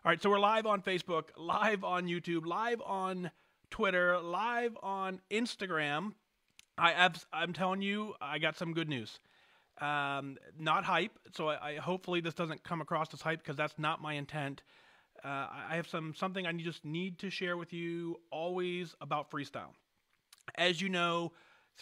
All right, so we're live on Facebook, live on YouTube, live on Twitter, live on Instagram. I'm telling you, I got some good news. Not hype, so I hopefully this doesn't come across as hype because that's not my intent. I have something I just need to share with you always about freestyle. As you know,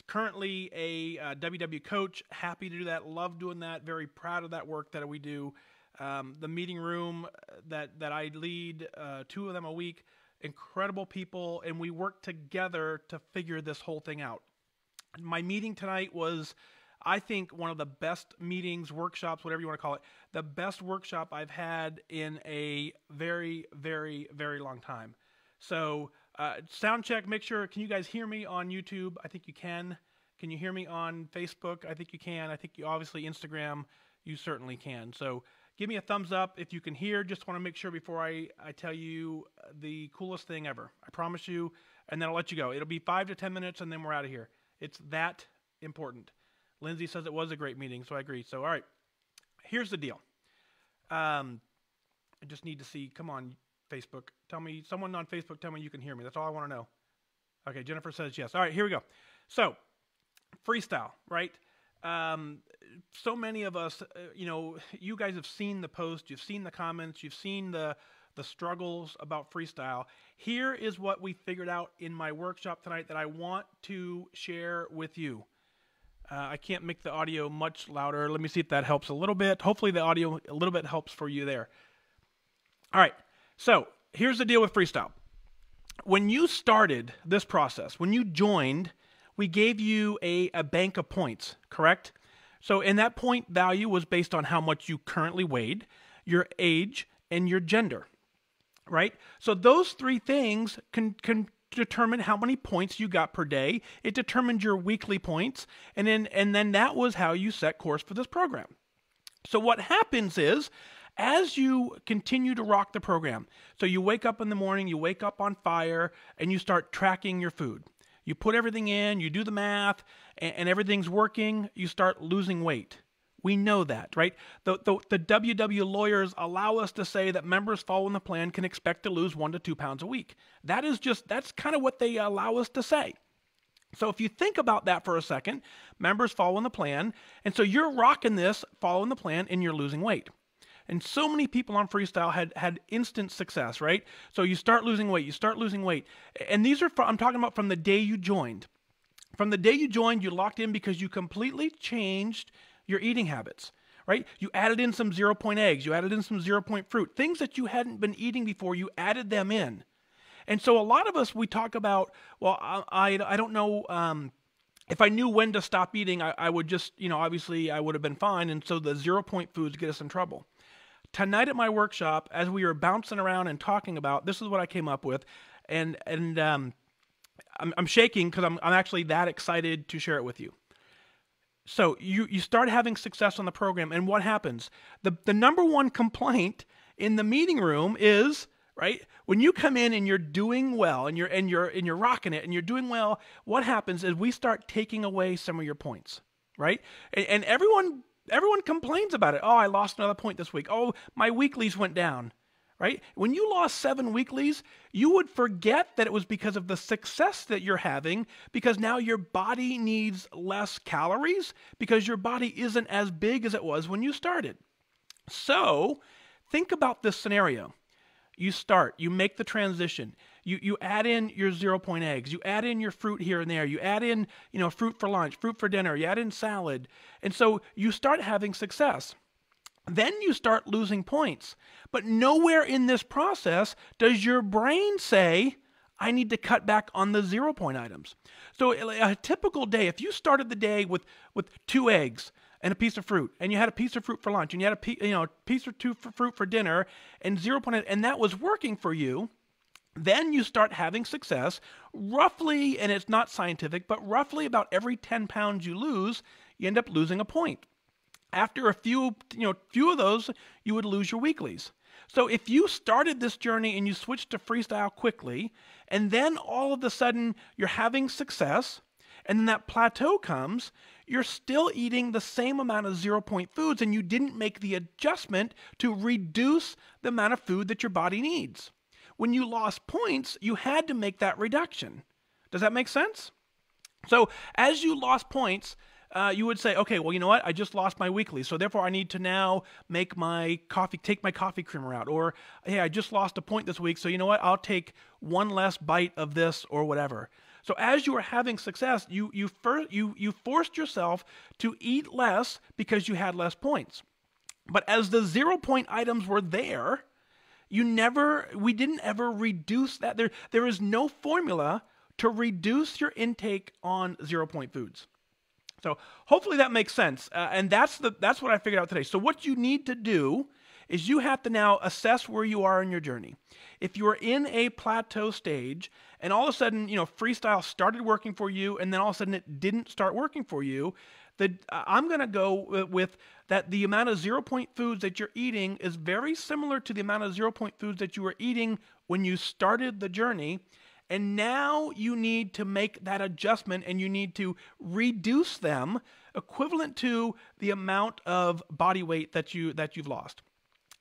currently a WW coach, happy to do that, love doing that, very proud of that work that we do. The meeting room that I lead, 2 of them a week, incredible people, and we work together to figure this whole thing out. My meeting tonight was, I think, one of the best meetings, workshops, whatever you want to call it, the best workshop I've had in a very, very, very long time. So sound check, make sure, can you guys hear me on YouTube? I think you can. Can you hear me on Facebook? I think you can. I think you, obviously Instagram, you certainly can. So give me a thumbs up if you can hear. Just want to make sure before I tell you the coolest thing ever. I promise you, and then I'll let you go. It'll be 5 to 10 minutes, and then we're out of here. It's that important. Lindsay says it was a great meeting, so I agree. So, all right, here's the deal. I just need to see, come on, Facebook. Tell me, someone on Facebook, tell me you can hear me. That's all I want to know. Okay, Jennifer says yes. All right, here we go. So, freestyle, right? So many of us, you guys have seen the post, you've seen the comments, you've seen the struggles about freestyle. Here is what we figured out in my workshop tonight that I want to share with you. I can't make the audio much louder. Let me see if that helps a little bit. Hopefully the audio a little bit helps for you there. All right, so here's the deal with freestyle. When you started this process, when you joined, we gave you a bank of points, correct? So, and that point value was based on how much you currently weighed, your age, and your gender, right? So those 3 things can determine how many points you got per day. It determined your weekly points, and then that was how you set course for this program. So what happens is, as you continue to rock the program, so you wake up in the morning, you wake up on fire, and you start tracking your food. You put everything in, you do the math, and everything's working, you start losing weight. We know that, right? The WW lawyers allow us to say that members following the plan can expect to lose 1 to 2 pounds a week. That's kind of what they allow us to say. So if you think about that for a second, members following the plan, and so you're rocking this, following the plan, and you're losing weight. And so many people on freestyle had instant success, right? So you start losing weight, And these are, I'm talking about from the day you joined. From the day you joined, you locked in because you completely changed your eating habits, right? You added in some 0-point eggs, you added in some 0-point fruit, things that you hadn't been eating before, you added them in. And so a lot of us, we talk about, well, I don't know, if I knew when to stop eating, I would just, obviously I would have been fine. And so the 0-point foods get us in trouble. Tonight at my workshop, as we were bouncing around and talking about, this is what I came up with, and I'm shaking because I'm actually that excited to share it with you. So you start having success on the program, and what happens? The number one complaint in the meeting room is, right, when you come in and you're doing well, and you're rocking it, and you're doing well, what happens is we start taking away some of your points, right? And everyone complains about it. Oh, I lost another point this week. Oh, my weeklies went down, right? When you lost 7 weeklies, you would forget that it was because of the success that you're having, because now your body needs less calories because your body isn't as big as it was when you started. So think about this scenario. You start, you make the transition. You add in your 0-point eggs. You add in your fruit here and there. You add in, fruit for lunch, fruit for dinner. You add in salad. And so you start having success. Then you start losing points. But nowhere in this process does your brain say, I need to cut back on the 0-point items. So a typical day, if you started the day with 2 eggs and a piece of fruit, and you had a piece of fruit for lunch, and you had a piece or 2 for fruit for dinner, and 0-point, and that was working for you, then you start having success roughly, and it's not scientific, but roughly about every 10 pounds you lose, you end up losing a point. After a few of those, you would lose your weeklies. So if you started this journey and you switched to freestyle quickly, and then all of a sudden you're having success, and then that plateau comes, you're still eating the same amount of 0-point foods, and you didn't make the adjustment to reduce the amount of food that your body needs. When you lost points, you had to make that reduction. Does that make sense? So as you lost points, you would say, okay, well, you know what? I just lost my weekly, so therefore I need to now take my coffee creamer out. Or, hey, I just lost a point this week, so you know what? I'll take one less bite of this or whatever. So as you were having success, you forced yourself to eat less because you had less points. But as the 0-point items were there, we didn't ever reduce that. There is no formula to reduce your intake on 0-point foods. So hopefully that makes sense. And that's what I figured out today. So what you need to do is you have to now assess where you are in your journey. If you are in a plateau stage and all of a sudden, freestyle started working for you and then all of a sudden it didn't start working for you, I'm going to go with that the amount of 0-point foods that you're eating is very similar to the amount of 0-point foods that you were eating when you started the journey. And now you need to make that adjustment and you need to reduce them equivalent to the amount of body weight that you've lost.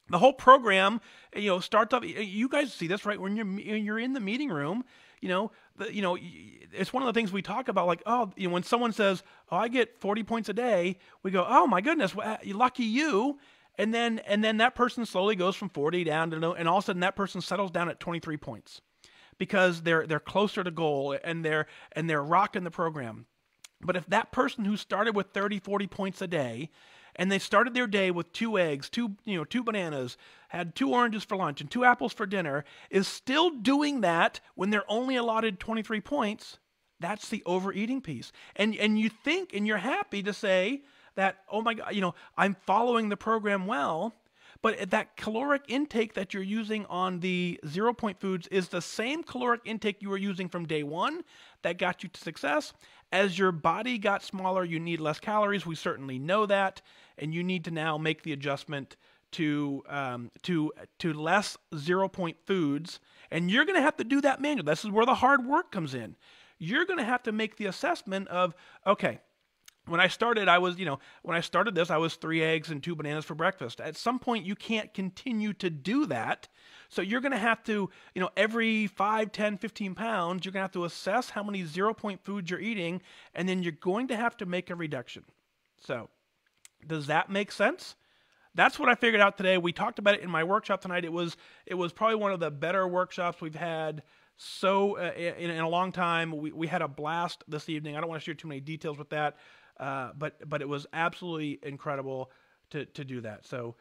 The whole program, starts off. You guys see this, right? When you're in the meeting room, it's one of the things we talk about. Like, when someone says, "Oh, I get 40 points a day," we go, "Oh my goodness, lucky you." And then that person slowly goes from 40 down to and all of a sudden that person settles down at 23 points because they're closer to goal and they're rocking the program. But if that person who started with 30, 40 points a day, and they started their day with 2 eggs, two bananas, had 2 oranges for lunch and 2 apples for dinner, is still doing that when they're only allotted 23 points, that's the overeating piece. And you think and you're happy to say that, oh my God, I'm following the program well, but that caloric intake that you're using on the 0-point foods is the same caloric intake you were using from day one that got you to success. As your body got smaller, you need less calories. We certainly know that. And you need to now make the adjustment to less 0-point foods. And you're going to have to do that manually. This is where the hard work comes in. You're going to have to make the assessment of, okay, when I started, I was 3 eggs and 2 bananas for breakfast. At some point, you can't continue to do that. So you're going to have to, every 5, 10, 15 pounds, you're going to have to assess how many 0-point foods you're eating, and then you're going to have to make a reduction. So does that make sense? That's what I figured out today. We talked about it in my workshop tonight. It was probably one of the better workshops we've had in a long time. We had a blast this evening. I don't want to share too many details with that. But it was absolutely incredible to do that. So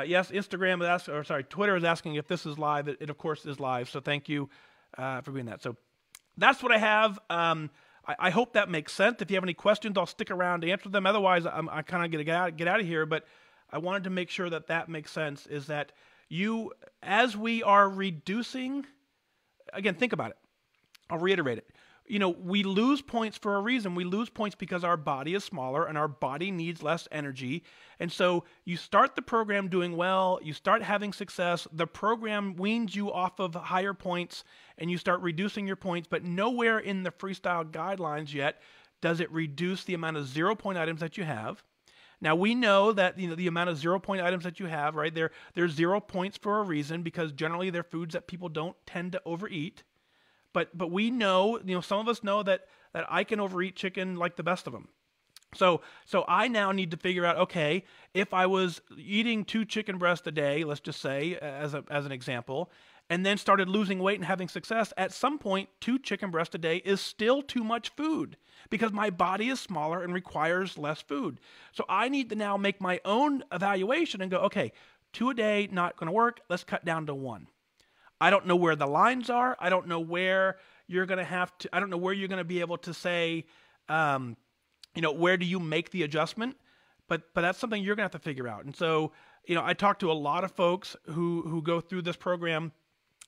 yes, Twitter is asking if this is live. It of course is live. So thank you for doing that. So that's what I have. I hope that makes sense. If you have any questions, I'll stick around to answer them. Otherwise, I kind of get out of here. But I wanted to make sure that makes sense. Is that as we are reducing, again, think about it. I'll reiterate it. We lose points for a reason. We lose points because our body is smaller and our body needs less energy. And so you start the program doing well, you start having success, the program weans you off of higher points and you start reducing your points, but nowhere in the freestyle guidelines yet does it reduce the amount of 0-point items that you have. Now we know that the amount of 0-point items that you have, right? They're 0 points for a reason because generally they're foods that people don't tend to overeat. But we know, some of us know that I can overeat chicken like the best of them. So I now need to figure out, okay, if I was eating 2 chicken breasts a day, let's just say, as an example, and then started losing weight and having success, at some point, 2 chicken breasts a day is still too much food because my body is smaller and requires less food. So I need to now make my own evaluation and go, okay, 2 a day, not going to work. Let's cut down to 1. I don't know where the lines are. I don't know where you're going to I don't know where you're going to be able to say, where do you make the adjustment? But that's something you're going to have to figure out. And so, I talked to a lot of folks who go through this program,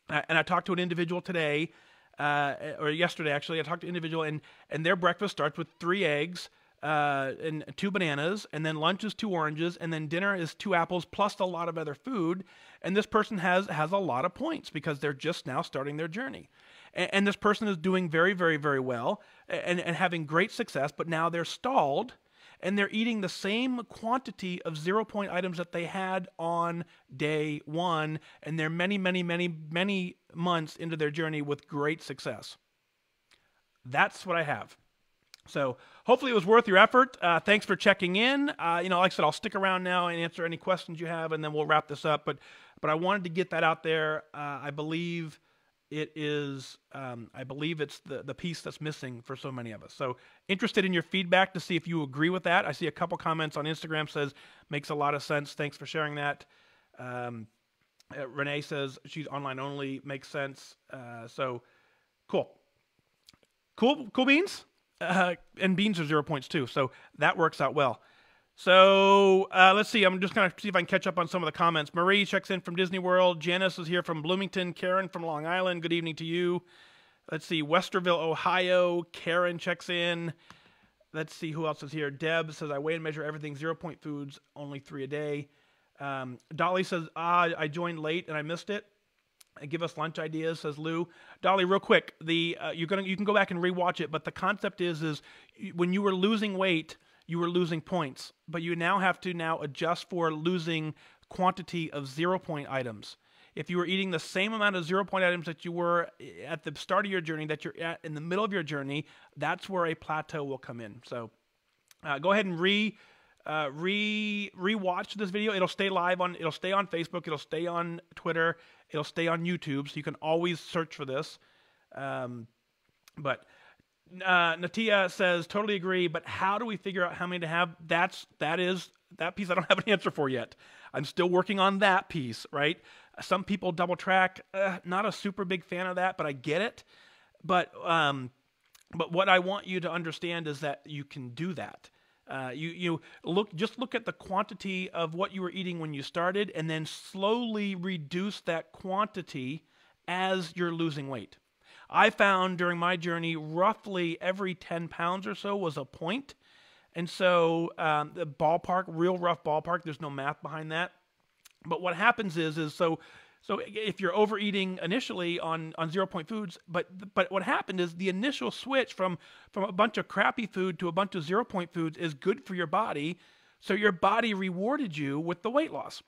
and I talked to an individual today, or yesterday actually. I talked to an individual, and their breakfast starts with 3 eggs, and 2 bananas, and then lunch is 2 oranges, and then dinner is 2 apples plus a lot of other food. And this person has a lot of points because they're just now starting their journey. And this person is doing very, very, very well and having great success, but now they're stalled. and they're eating the same quantity of 0-point items that they had on day 1, and they're many, many, many, many months into their journey with great success. That's what I have. So hopefully it was worth your effort. Thanks for checking in. Like I said, I'll stick around now and answer any questions you have, and then we'll wrap this up. But I wanted to get that out there. I believe it is. I believe it's the piece that's missing for so many of us. So interested in your feedback to see if you agree with that. I see a couple comments on Instagram says makes a lot of sense. Thanks for sharing that. Renee says she's online only. Makes sense. So cool. Cool beans. And beans are 0 points too, so that works out well. So let's see. I'm just going to see if I can catch up on some of the comments. Marie checks in from Disney World. Janice is here from Bloomington. Karen from Long Island. Good evening to you. Let's see. Westerville, Ohio. Karen checks in. Let's see who else is here. Deb says, I weigh and measure everything. 0-point foods, only 3 a day. Dolly says, I joined late and I missed it. Give us lunch ideas, says Lou. Dolly, real quick, you can go back and rewatch it, but the concept is when you were losing weight, you were losing points, but you now have to adjust for losing quantity of 0-point items. If you were eating the same amount of 0-point items that you were at the start of your journey, that you're at in the middle of your journey, that's where a plateau will come in. So go ahead and rewatch this video. It'll stay it'll stay on Facebook, it'll stay on Twitter, it'll stay on YouTube, so you can always search for this. But Natia says, totally agree, but how do we figure out how many to have? That piece I don't have an answer for yet. I'm still working on that piece, right? Some people double track. Not a super big fan of that, but I get it. But what I want you to understand is that you can do that. Just look at the quantity of what you were eating when you started, and then slowly reduce that quantity as you're losing weight. I found during my journey, roughly every 10 pounds or so was a point. And so the ballpark, real rough ballpark, there's no math behind that. But what happens is so if you're overeating initially on 0-point foods, but what happened is the initial switch from a bunch of crappy food to a bunch of 0-point foods is good for your body. So your body rewarded you with the weight loss.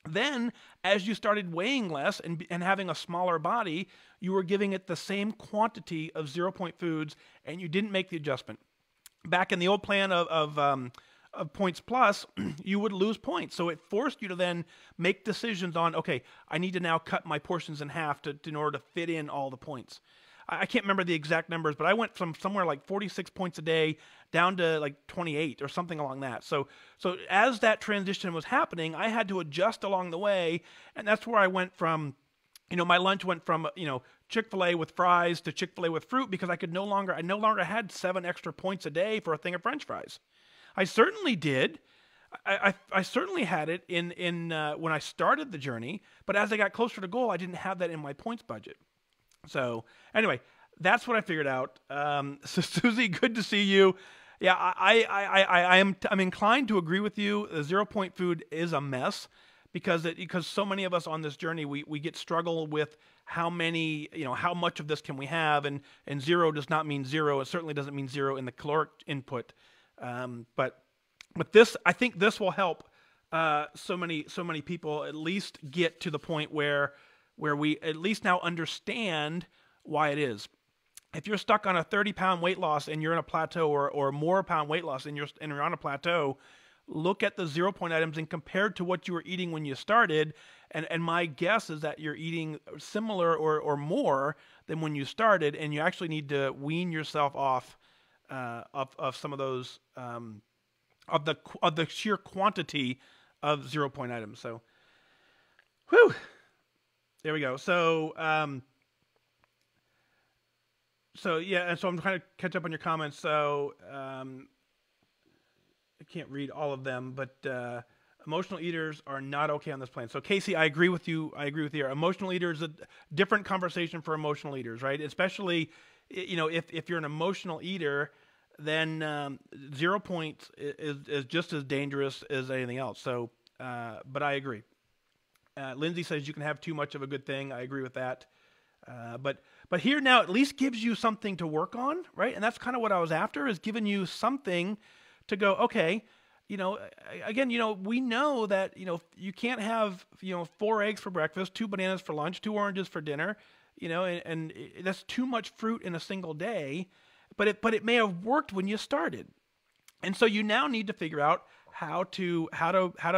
Then, as you started weighing less and having a smaller body, you were giving it the same quantity of 0-point foods, and you didn't make the adjustment. Back in the old plan of points plus, you would lose points. So it forced you to then make decisions on, okay, I need to now cut my portions in half in order to fit in all the points. I can't remember the exact numbers, but I went from somewhere like 46 points a day down to like 28 or something along that. So as that transition was happening, I had to adjust along the way, and that's where I went from, my lunch went from, Chick-fil-A with fries to Chick-fil-A with fruit, because I no longer had 7 extra points a day for a thing of French fries. I certainly did. I certainly had it in when I started the journey, but as I got closer to goal, I didn't have that in my points budget. So anyway, that's what I figured out. So Susie, good to see you. Yeah, I'm inclined to agree with you. The 0-point food is a mess because so many of us on this journey, we struggle with how many, how much of this can we have, and 0 does not mean 0. It certainly doesn't mean 0 in the caloric input. But this, I think this will help so many people at least get to the point where we at least now understand why it is. If you're stuck on a 30-pound weight loss and you're in a plateau, or more pound weight loss and you're on a plateau, look at the 0-point items and compare to what you were eating when you started. And my guess is that you're eating similar or more than when you started, and you actually need to wean yourself off of some of those of the sheer quantity of 0-point items. So, whew, there we go. So yeah, and so I'm trying to catch up on your comments. So I can't read all of them, but emotional eaters are not okay on this plan. So Casey, I agree with you. Emotional eaters, a different conversation for emotional eaters, right? Especially, if you're an emotional eater, then 0 points is just as dangerous as anything else. So, but I agree. Lindsay says you can have too much of a good thing. I agree with that. But here now at least gives you something to work on, right? And that's kind of what I was after, is giving you something to go, okay, again, we know that, you can't have, 4 eggs for breakfast, 2 bananas for lunch, 2 oranges for dinner, and that's too much fruit in a single day, but it may have worked when you started. And so you now need to figure out how to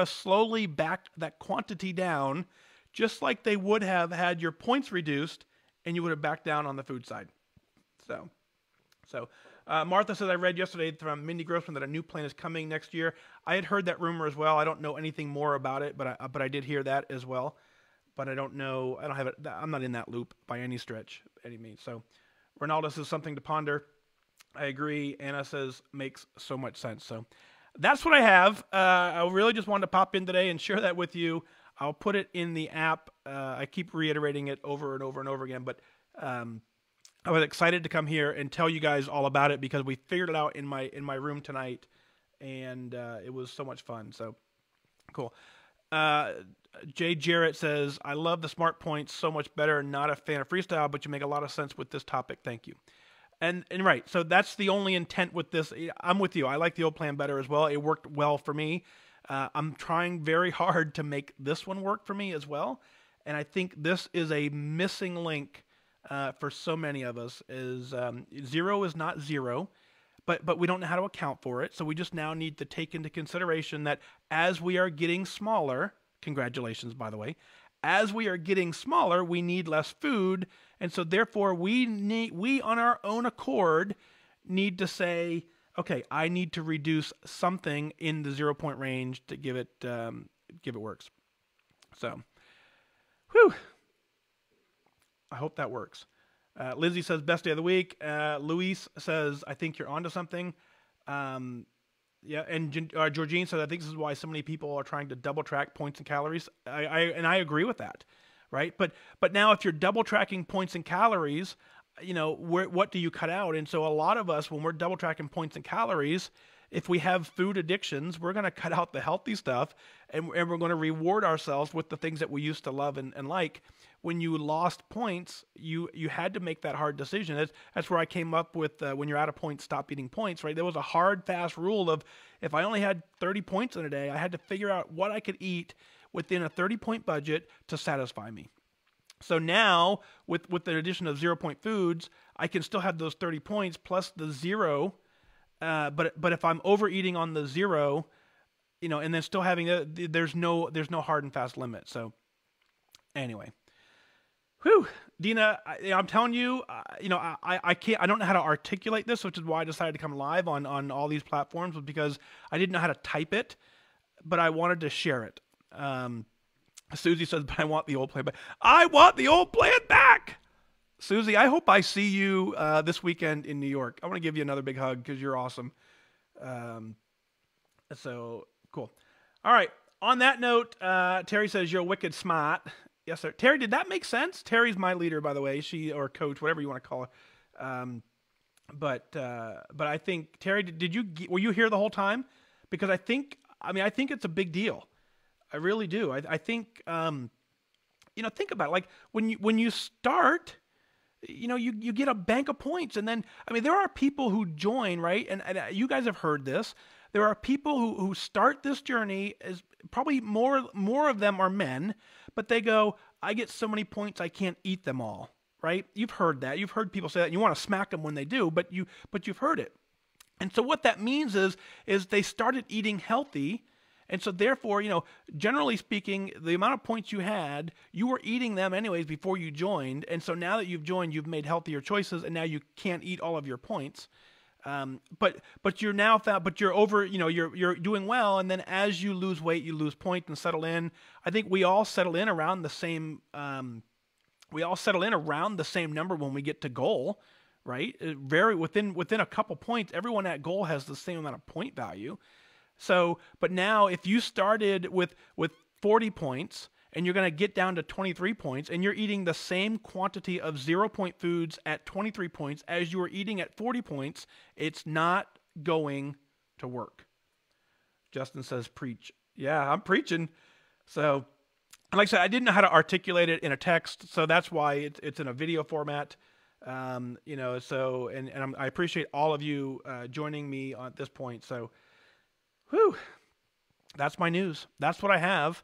slowly back that quantity down, just like they would have had your points reduced and you would have backed down on the food side. So Martha says, I read yesterday from Mindy Grossman that a new plan is coming next year. I had heard that rumor as well. I don't know anything more about it, but I did hear that as well. But I don't know. I don't have it. I'm not in that loop by any stretch, any means. So Ronaldo says something to ponder. I agree. Anna says makes so much sense. So that's what I have. I really just wanted to pop in today and share that with you. I'll put it in the app. I keep reiterating it over and over and over again, but I was excited to come here and tell you guys all about it because we figured it out in my room tonight, and it was so much fun. So cool. Jay Jarrett says, I love the smart points so much better. Not a fan of freestyle, but you make a lot of sense with this topic. Thank you. And right, so that's the only intent with this. I'm with you. I like the old plan better as well. It worked well for me. I'm trying very hard to make this one work for me as well. And I think this is a missing link for so many of us. Is 0 is not 0, but we don't know how to account for it. So we just now need to take into consideration that as we are getting smaller, congratulations, by the way, as we are getting smaller, we need less food. And so therefore we on our own accord need to say, okay, I need to reduce something in the 0 point range to give it works. So, whew. I hope that works. Lindsay says, best day of the week. Luis says, I think you're onto something. Yeah, and Georgine says, I think this is why so many people are trying to double track points and calories. I agree with that, right? But now if you're double tracking points and calories, what do you cut out? And so a lot of us, when we're double tracking points and calories, if we have food addictions, we're going to cut out the healthy stuff, and we're going to reward ourselves with the things that we used to love and like. When you lost points, you had to make that hard decision. That's where I came up with when you're out of points, stop eating points, right? There was a hard, fast rule of if I only had 30 points in a day, I had to figure out what I could eat within a 30-point budget to satisfy me. So now, with the addition of 0 point foods, I can still have those 30 points plus the 0. But if I'm overeating on the 0, and then still having there's no hard and fast limit. So anyway, whew, Dina, I'm telling you, I can't. I don't know how to articulate this, which is why I decided to come live on all these platforms, was because I didn't know how to type it, but I wanted to share it. Susie says, but I want the old plan back. I want the old plan back. Susie, I hope I see you this weekend in New York. I want to give you another big hug because you're awesome. So cool. All right. On that note, Terry says you're wicked smart. Yes, sir. Terry, did that make sense? Terry's my leader, by the way. Or coach, whatever you want to call her. But I think, Terry, were you here the whole time? Because I think it's a big deal. I really do. I think, think about it. Like when you start, you get a bank of points, and then, there are people who join, right? And you guys have heard this. There are people who start this journey, as probably more of them are men, but they go, I get so many points, I can't eat them all, right? You've heard that. You've heard people say that, and you want to smack them when they do, but you've heard it. And so what that means is they started eating healthy. And so therefore, generally speaking, the amount of points you had, you were eating them anyways before you joined. And so now that you've joined, you've made healthier choices, and now you can't eat all of your points. But you're now but you're over, you're doing well. And then as you lose weight, you lose points and settle in. I think we all settle in around the same, number when we get to goal, right? Within a couple points, everyone at goal has the same amount of point value. So, but now if you started with 40 points and you're going to get down to 23 points and you're eating the same quantity of 0 point foods at 23 points as you were eating at 40 points, it's not going to work. Justin says, preach. Yeah, I'm preaching. So, like I said, I didn't know how to articulate it in a text, so that's why it's in a video format. I appreciate all of you joining me at this point. So, Whew. That's my news. That's what I have.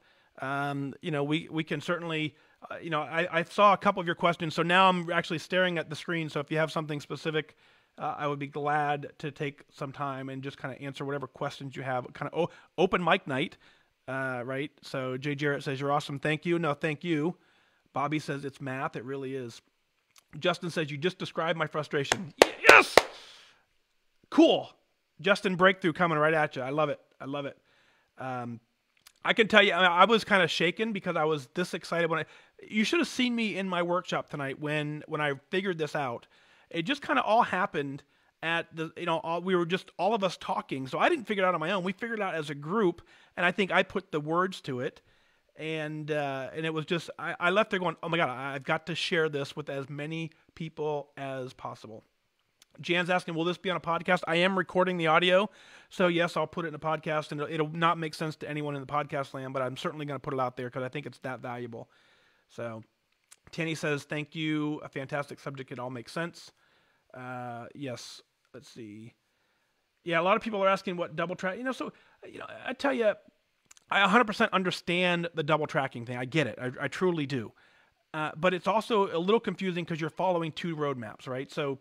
We can certainly, I saw a couple of your questions, so now I'm actually staring at the screen. So if you have something specific, I would be glad to take some time and just kind of answer whatever questions you have. Kind of open mic night, right? So Jay Jarrett says, you're awesome. Thank you. No, thank you. Bobby says, it's math. It really is. Justin says, you just described my frustration. Yes! Cool. Justin breakthrough coming right at you. I love it. I love it. I can tell you, I was kind of shaken because I was this excited you should have seen me in my workshop tonight when I figured this out. It just kind of all happened at we were just all of us talking. So I didn't figure it out on my own. We figured it out as a group, and I think I put the words to it. And it was just, I left there going, oh my God, I've got to share this with as many people as possible. Jan's asking, will this be on a podcast? I am recording the audio, so yes, I'll put it in a podcast, and it'll not make sense to anyone in the podcast land, but I'm certainly going to put it out there because I think it's that valuable. So Tanny says, thank you, a fantastic subject, it all makes sense. Yes, let's see. Yeah, a lot of people are asking what double track, I tell you, I 100% understand the double tracking thing. I get it. I truly do. But it's also a little confusing because you're following two roadmaps, right? So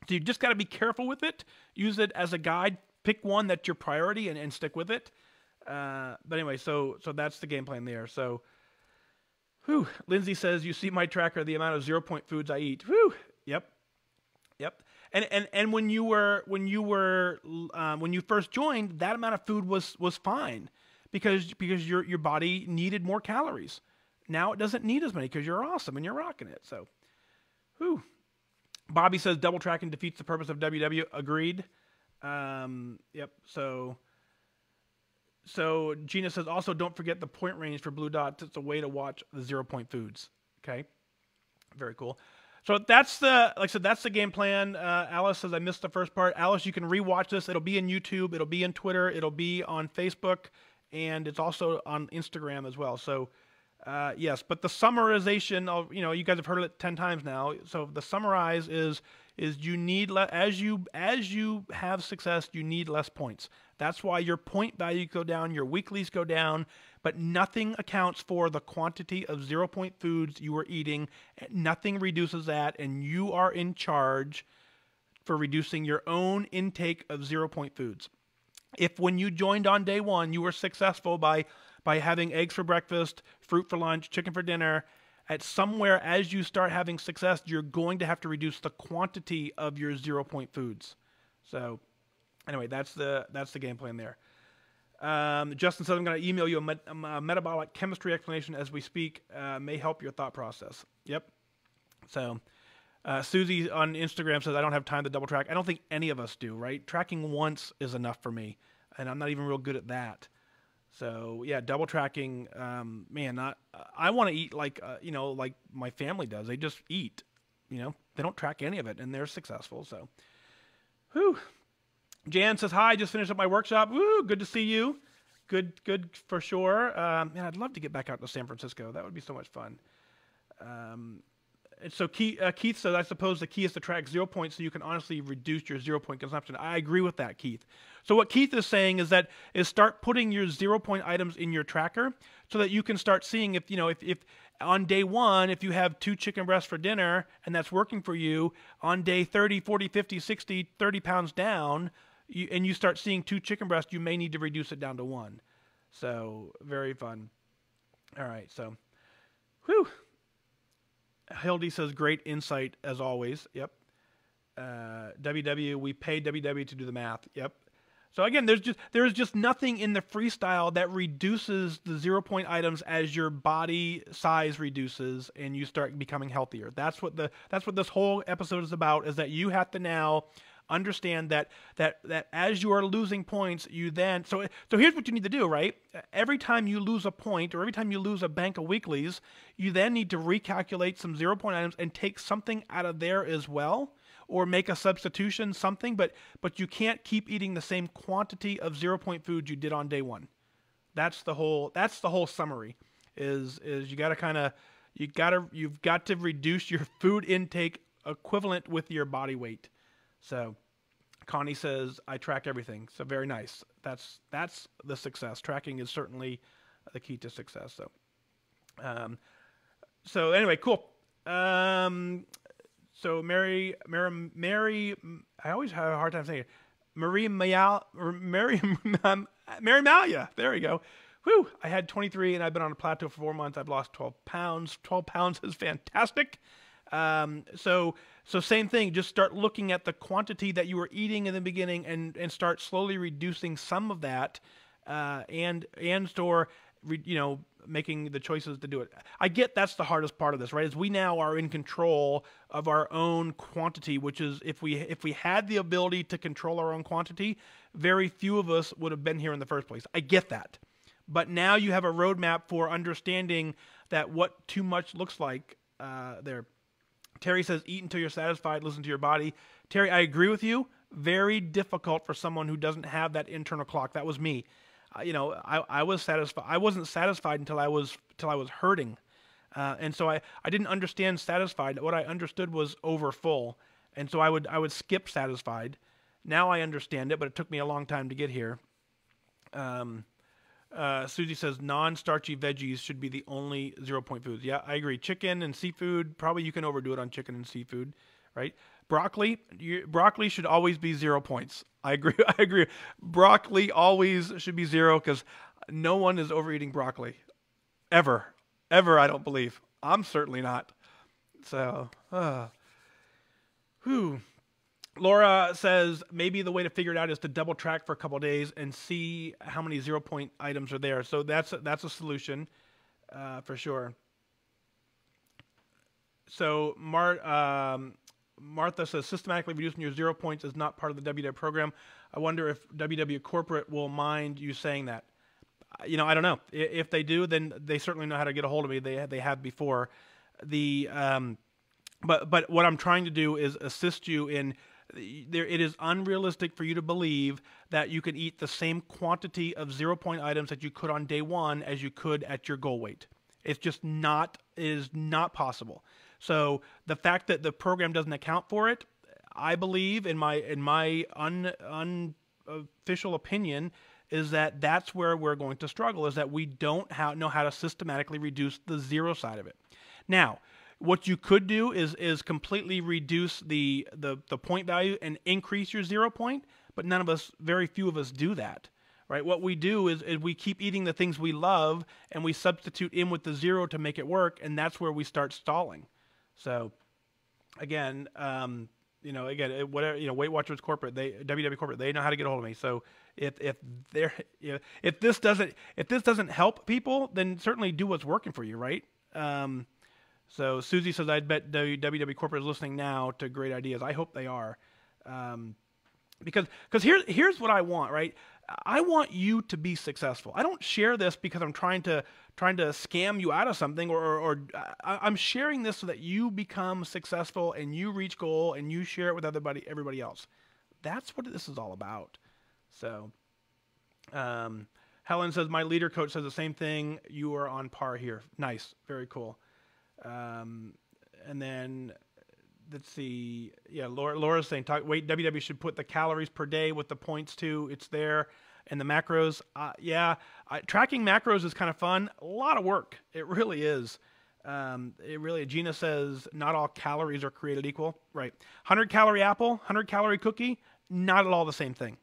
you just got to be careful with it. Use it as a guide. Pick one that's your priority and stick with it. But anyway, so that's the game plan there. So, Lindsay says, you see my tracker, the amount of 0-point foods I eat. Yep. And when you first joined, that amount of food was fine because your body needed more calories. Now it doesn't need as many because you're awesome and you're rocking it. So, Bobby says double tracking defeats the purpose of WW. Agreed. Yep. So Gina says also don't forget the point range for blue dots. It's a way to watch the 0-point foods. Okay. Very cool. So that's that's the game plan. Alice says I missed the first part. Alice, you can rewatch this. It'll be in YouTube. It'll be in Twitter. It'll be on Facebook, and it's also on Instagram as well. So. Yes, but the summarization of, you guys have heard it 10 times now. So the summarize is you need as you have success, you need less points. That's why your point value go down, your weeklies go down, but nothing accounts for the quantity of 0-point foods you are eating. Nothing reduces that, and you are in charge for reducing your own intake of 0-point foods. If when you joined on day one, you were successful by having eggs for breakfast, fruit for lunch, chicken for dinner, at somewhere as you start having success, you're going to have to reduce the quantity of your 0-point foods. So anyway, that's the game plan there. Justin says, I'm going to email you a metabolic chemistry explanation as we speak. May help your thought process. Yep. So Susie on Instagram says, I don't have time to double track. I don't think any of us do, right? Tracking once is enough for me, and I'm not even real good at that. So yeah, double tracking, I want to eat like my family does. They just eat, they don't track any of it, and they're successful. So, Jan says, hi, just finished up my workshop. Woo, good to see you. Good for sure. I'd love to get back out to San Francisco. That would be so much fun. And so Keith says, I suppose the key is to track 0 points so you can honestly reduce your 0-point consumption. I agree with that, Keith. So what Keith is saying is start putting your 0-point items in your tracker so that you can start seeing if on day one, if you have 2 chicken breasts for dinner and that's working for you, on day 30, 40, 50, 60, 30 pounds down, and you start seeing 2 chicken breasts, you may need to reduce it down to 1. So very fun. All right, so, Hildy says, great insight as always. Yep. WW, we pay WW to do the math. Yep. So again, there is just nothing in the freestyle that reduces the 0-point items as your body size reduces and you start becoming healthier. That's what this whole episode is about, is that you have to now understand that as you are losing points, you then so here's what you need to do, right? Every time you lose a point or every time you lose a bank of weeklies, you then need to recalculate some 0-point items and take something out of there as well, or make a substitution, something, but you can't keep eating the same quantity of 0-point food you did on day one. That's the whole summary. Is you've got to reduce your food intake equivalent with your body weight. So Connie says, I track everything. So very nice. That's the success. Tracking is certainly the key to success. So anyway, cool. So Mary, I always have a hard time saying it. Mary Malia. There we go. Whew. I had 23 and I've been on a plateau for 4 months. I've lost 12 pounds. 12 pounds is fantastic. So same thing. Just start looking at the quantity that you were eating in the beginning and start slowly reducing some of that, making the choices to do it. I get that's the hardest part of this, right? Is we now are in control of our own quantity, which is if we had the ability to control our own quantity, very few of us would have been here in the first place. I get that. But now you have a roadmap for understanding that what too much looks like there. Terry says, eat until you're satisfied, listen to your body. Terry, I agree with you. Very difficult for someone who doesn't have that internal clock. That was me. I was satisfied. I wasn't satisfied until I was hurting. And so I didn't understand satisfied. What I understood was over full. And so I would skip satisfied. Now I understand it, but it took me a long time to get here. Susie says non-starchy veggies should be the only 0-point foods. Yeah, I agree. Chicken and seafood, probably you can overdo it on chicken and seafood, right? Broccoli should always be 0 points. I agree. I agree. Broccoli always should be 0 because no one is overeating broccoli. Ever. I don't believe. I'm certainly not. So, Laura says maybe the way to figure it out is to double track for a couple of days and see how many 0-point items are there. So that's a solution for sure. So Martha says systematically reducing your 0 points is not part of the WW program. I wonder if WW corporate will mind you saying that. I don't know. If they do, then they certainly know how to get a hold of me. They have before. But what I'm trying to do is assist you in. It is unrealistic for you to believe that you can eat the same quantity of 0-point items that you could on day 1 as you could at your goal weight. It's just not possible. So the fact that the program doesn't account for it, I believe in my unofficial opinion, is that that's where we're going to struggle, is that we don't know how to systematically reduce the 0 side of it. Now, what you could do is completely reduce the point value and increase your 0 point, but very few of us do that, right? What we do is we keep eating the things we love and we substitute in with the 0 to make it work, and that's where we start stalling. So, again, Weight Watchers corporate, WW corporate, they know how to get a hold of me. So if this doesn't help people, then certainly do what's working for you, right? So Susie says, I'd bet WW corporate is listening now to great ideas. I hope they are, because here's what I want, right? I want you to be successful. I don't share this because I'm trying to scam you out of something, or I'm sharing this so that you become successful and you reach goal and you share it with everybody else. That's what this is all about. So, Helen says, my leader coach says the same thing. You are on par here. Nice. Very cool. And then let's see. Yeah, Laura's saying, WW should put the calories per day with the points too. It's there. And the macros, tracking macros is kind of fun. A lot of work. It really is. Gina says, not all calories are created equal. Right. 100-calorie apple, 100-calorie cookie, not at all the same thing.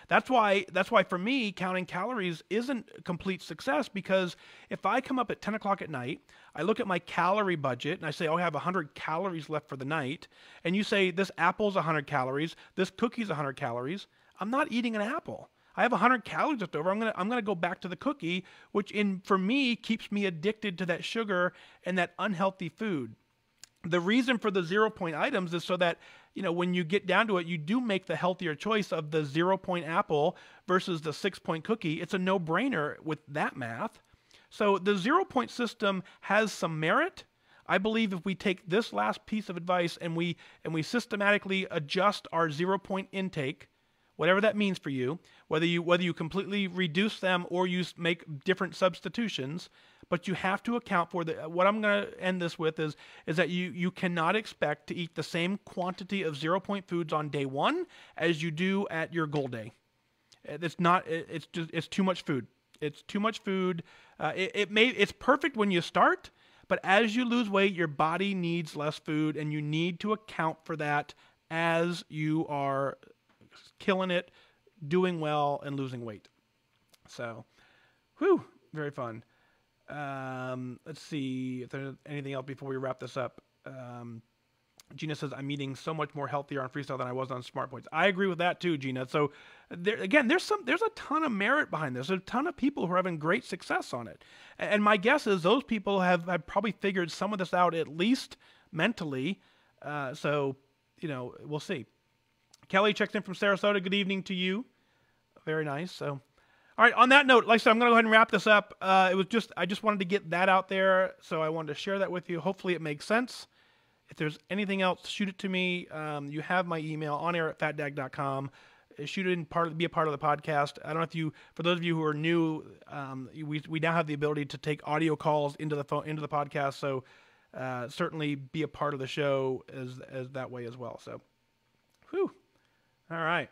That's why for me, counting calories isn't a complete success, because if I come up at 10 o'clock at night, I look at my calorie budget and I say, oh, I have 100 calories left for the night. And you say, this apple's 100 calories, this cookie's 100 calories. I'm not eating an apple. I have 100 calories left over. I'm gonna go back to the cookie, which for me keeps me addicted to that sugar and that unhealthy food. The reason for the 0-point items is so that, when you get down to it, you do make the healthier choice of the 0-point apple versus the 6-point cookie. It's a no-brainer with that math. So the 0-point system has some merit. I believe if we take this last piece of advice and we systematically adjust our 0-point intake, whatever that means for you, whether you completely reduce them or you make different substitutions. But you have to account for what I'm going to end this with is that you cannot expect to eat the same quantity of 0-point foods on day 1 as you do at your goal day. It's too much food. It's too much food. It's perfect when you start, but as you lose weight, your body needs less food, and you need to account for that as you are killing it, doing well, and losing weight. So, very fun. Let's see if there's anything else before we wrap this up. Gina says, I'm eating so much more healthier on Freestyle than I was on Smart Points. I agree with that too, Gina. So there's a ton of merit behind this. There's a ton of people who are having great success on it. And my guess is those people have probably figured some of this out, at least mentally. So, we'll see. Kelly checks in from Sarasota. Good evening to you. Very nice. So, all right, on that note, like I said, I'm going to go ahead and wrap this up. I just wanted to get that out there, so I wanted to share that with you. Hopefully it makes sense. If there's anything else, shoot it to me. You have my email, onair@fatdag.com. Shoot it in be a part of the podcast. I don't know if for those of you who are new, we now have the ability to take audio calls into the podcast. So certainly be a part of the show as that way as well. So, all right.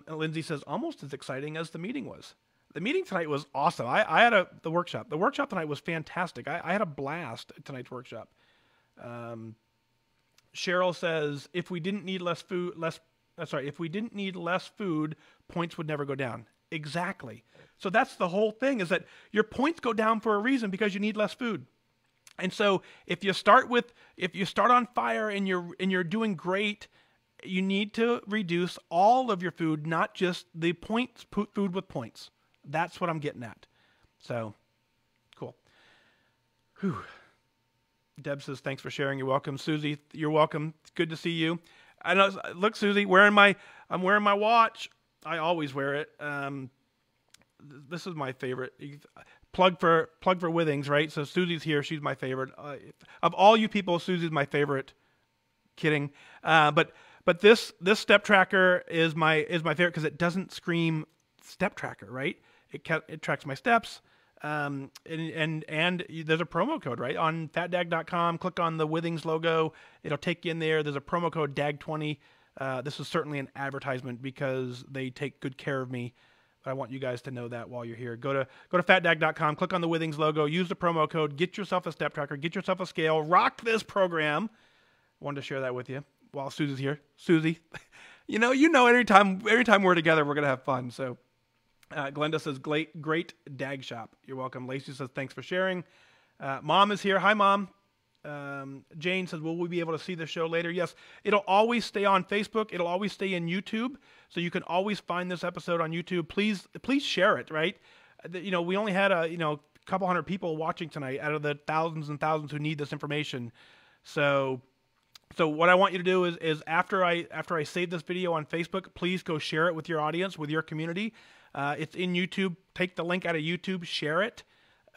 Lindsay says, almost as exciting as the meeting was. The meeting tonight was awesome. I had the workshop. The workshop tonight was fantastic. I had a blast at tonight's workshop. Cheryl says, if we didn't need less food, points would never go down. Exactly. So that's the whole thing, is that your points go down for a reason, because you need less food. And so if you start on fire and you're doing great, you need to reduce all of your food, not just the food with points. That's what I'm getting at. So, cool. Deb says, thanks for sharing. You're welcome. Susie, you're welcome. It's good to see you. I know. Look, Susie, I'm wearing my watch. I always wear it. This is my favorite. Plug for Withings, right? So Susie's here. She's my favorite. Of all you people, Susie's my favorite. Kidding. But this step tracker is my favorite because it doesn't scream step tracker, right? It tracks my steps. And there's a promo code, right? On fatdag.com, click on the Withings logo. It'll take you in there. There's a promo code DAG20. This is certainly an advertisement because they take good care of me. But I want you guys to know that while you're here. Go to fatdag.com, click on the Withings logo, use the promo code, get yourself a step tracker, get yourself a scale, rock this program. Wanted to share that with you while Susie's here. Susie, you know, every time we're together, we're going to have fun. So, Glenda says, great dag shop. You're welcome. Lacey says, thanks for sharing. Mom is here. Hi, Mom. Jane says, will we be able to see the show later? Yes. It'll always stay on Facebook. It'll always stay in YouTube. So you can always find this episode on YouTube. Please share it, right? We only had a couple hundred people watching tonight out of the thousands and thousands who need this information. So what I want you to do is after I save this video on Facebook, please go share it with your audience, with your community. It's in YouTube. Take the link out of YouTube, share it,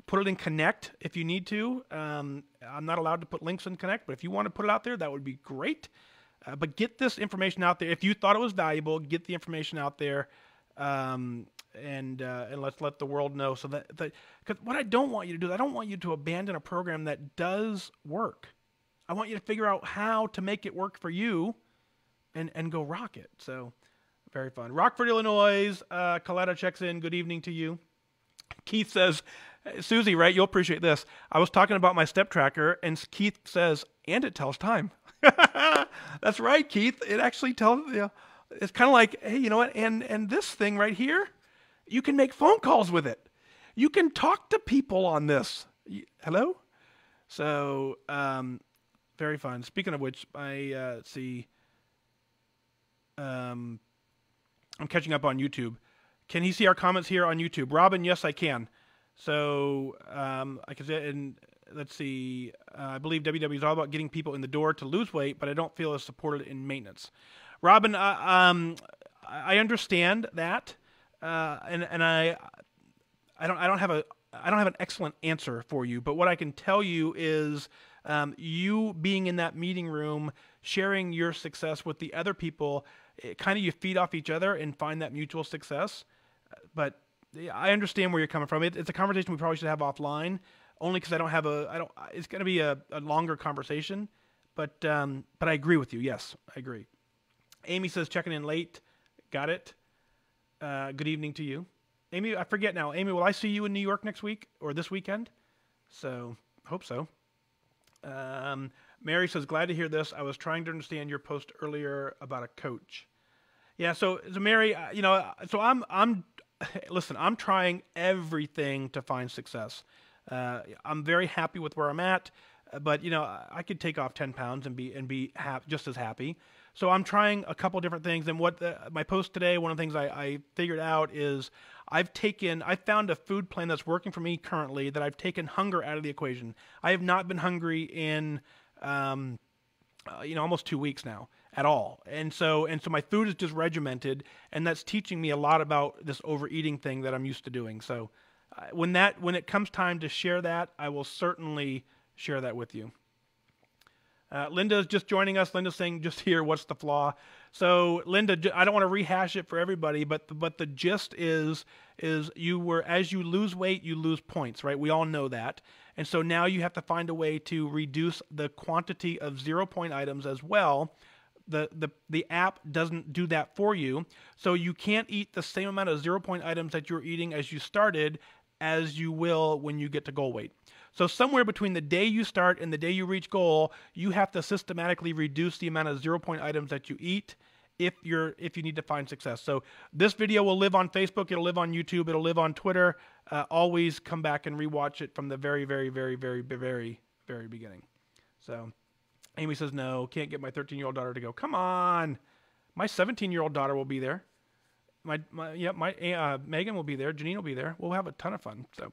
put it in Connect if you need to. I'm not allowed to put links in Connect, but if you want to put it out there, that would be great. But get this information out there. If you thought it was valuable, get the information out there, and let's let the world know. So that because what I don't want you to do is I don't want you to abandon a program that does work. I want you to figure out how to make it work for you, and go rock it. So. Very fun. Rockford, Illinois. Coletta checks in. Good evening to you. Keith says, Susie, right? You'll appreciate this. I was talking about my step tracker, and Keith says, and it tells time. That's right, Keith. It actually tells you. It's kind of like, hey, you know what? And this thing right here, you can make phone calls with it. You can talk to people on this. Hello? So, very fun. Speaking of which, let's see. I'm catching up on YouTube. Can he see our comments here on YouTube? Robin, yes, I can. So I can say, and let's see. I believe WW is all about getting people in the door to lose weight, but I don't feel as supported in maintenance. Robin, I understand that, and I don't have an excellent answer for you. But what I can tell you is, you being in that meeting room, sharing your success with the other people, kind of you feed off each other and find that mutual success. But yeah, I understand where you're coming from. It's a conversation we probably should have offline, only because it's going to be a longer conversation. But I agree with you. Yes, I agree. Amy says checking in late. Got it. Good evening to you. Amy, I forget now. Amy, will I see you in New York next week or this weekend? So, hope so. Mary says, glad to hear this. I was trying to understand your post earlier about a coach. Yeah, so Mary, listen, I'm trying everything to find success. I'm very happy with where I'm at, but I could take off 10 pounds and be just as happy. So I'm trying a couple different things, and my post today, one of the things I figured out is I found a food plan that's working for me currently, that I've taken hunger out of the equation. I have not been hungry in almost 2 weeks now at all, and so my food is just regimented, and that's teaching me a lot about this overeating thing that I'm used to doing. So when it comes time to share that, I will certainly share that with you. Linda's just joining us. Linda's saying, just here, what's the flaw? So Linda, I don't want to rehash it for everybody, but the gist is as you lose weight, you lose points, right? We all know that. And so now you have to find a way to reduce the quantity of 0-point items as well. The app doesn't do that for you. So you can't eat the same amount of 0-point items that you're eating as you started as you will when you get to goal weight. So somewhere between the day you start and the day you reach goal, you have to systematically reduce the amount of 0-point items that you eat if you need to find success. So this video will live on Facebook, it'll live on YouTube, it'll live on Twitter. Always come back and rewatch it from the very, very, very, very, very, very beginning. So Amy says, no, can't get my 13-year-old daughter to go. Come on. My 17-year-old daughter will be there. My Megan will be there. Janine will be there. We'll have a ton of fun. So.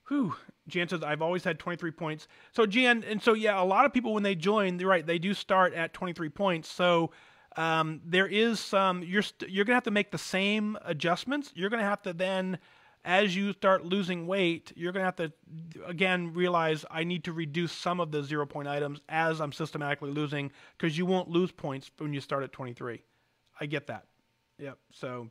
Whew. Jan says, I've always had 23 points. So Jan, a lot of people when they join, they're right, they do start at 23 points. So there is some, you're going to have to make the same adjustments. You're going to have to then, as you start losing weight, you're going to have to, again, realize I need to reduce some of the 0-point items as I'm systematically losing, because you won't lose points when you start at 23. I get that. Yep. So,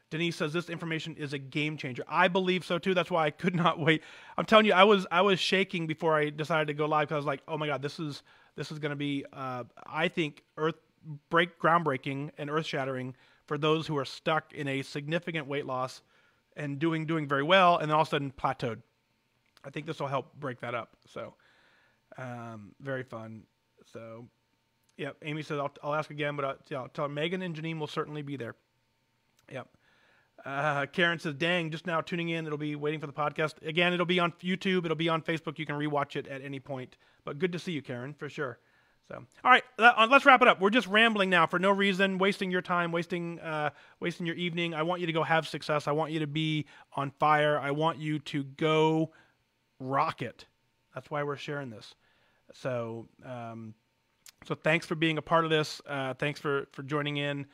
Denise says this information is a game changer. I believe so too. That's why I could not wait. I'm telling you, I was shaking before I decided to go live, because I was like, oh my God, this is going to be, I think, groundbreaking and earth shattering for those who are stuck in a significant weight loss and doing very well, and then all of a sudden plateaued. I think this will help break that up. So, very fun. So, yeah, Amy says I'll ask again, but I'll tell her Megan and Janine will certainly be there. Yep. Karen says, dang, just now tuning in. It'll be waiting for the podcast. Again, it'll be on YouTube. It'll be on Facebook. You can rewatch it at any point. But good to see you, Karen, for sure. So, all right, let's wrap it up. We're just rambling now for no reason, wasting your time, wasting your evening. I want you to go have success. I want you to be on fire. I want you to go rock it. That's why we're sharing this. So, thanks for being a part of this. Thanks for joining in.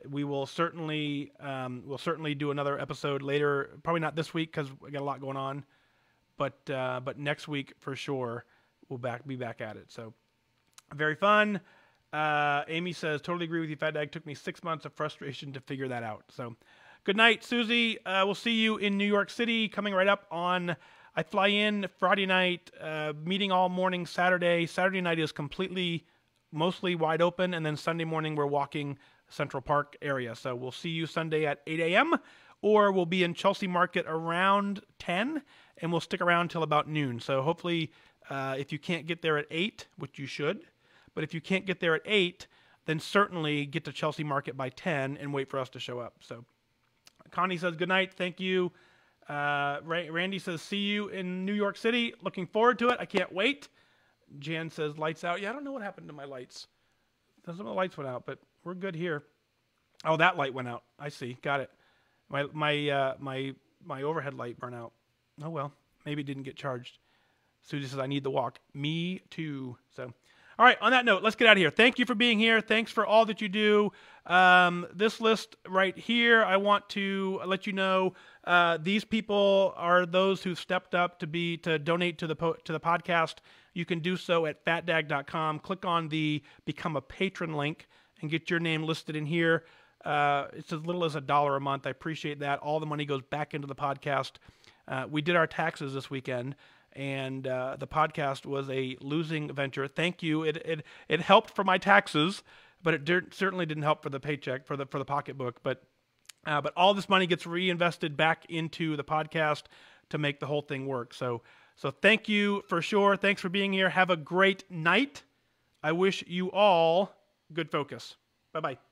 We will certainly do another episode later. Probably not this week because we got a lot going on, but next week for sure we'll be back at it. So very fun. Amy says, totally agree with you, Fat Dag. Took me 6 months of frustration to figure that out. So good night, Susie. We'll see you in New York City coming right up on. I fly in Friday night, meeting all morning Saturday. Saturday night is mostly wide open, and then Sunday morning we're walking Central Park area. So we'll see you Sunday at 8 a.m. or we'll be in Chelsea Market around 10, and we'll stick around till about noon. So hopefully, if you can't get there at 8, which you should, but if you can't get there at 8, then certainly get to Chelsea Market by 10 and wait for us to show up. So Connie says, good night. Thank you. Randy says, see you in New York City. Looking forward to it. I can't wait. Jan says, lights out. Yeah, I don't know what happened to my lights. Some of the lights went out, but we're good here. Oh, that light went out. I see. Got it. My overhead light burned out. Oh well, maybe it didn't get charged. Susie says I need the walk. Me too. So, all right. On that note, let's get out of here. Thank you for being here. Thanks for all that you do. This list right here, I want to let you know. These people are those who stepped up to donate to the podcast. you can do so at fatdag.com. Click on the Become a Patron link and get your name listed in here. It's as little as $1 a month. I appreciate that. All the money goes back into the podcast. We did our taxes this weekend, and the podcast was a losing venture. Thank you. It helped for my taxes, but it certainly didn't help for the paycheck, for the pocketbook. But all this money gets reinvested back into the podcast to make the whole thing work. So thank you for sure. Thanks for being here. Have a great night. I wish you all good focus. Bye-bye.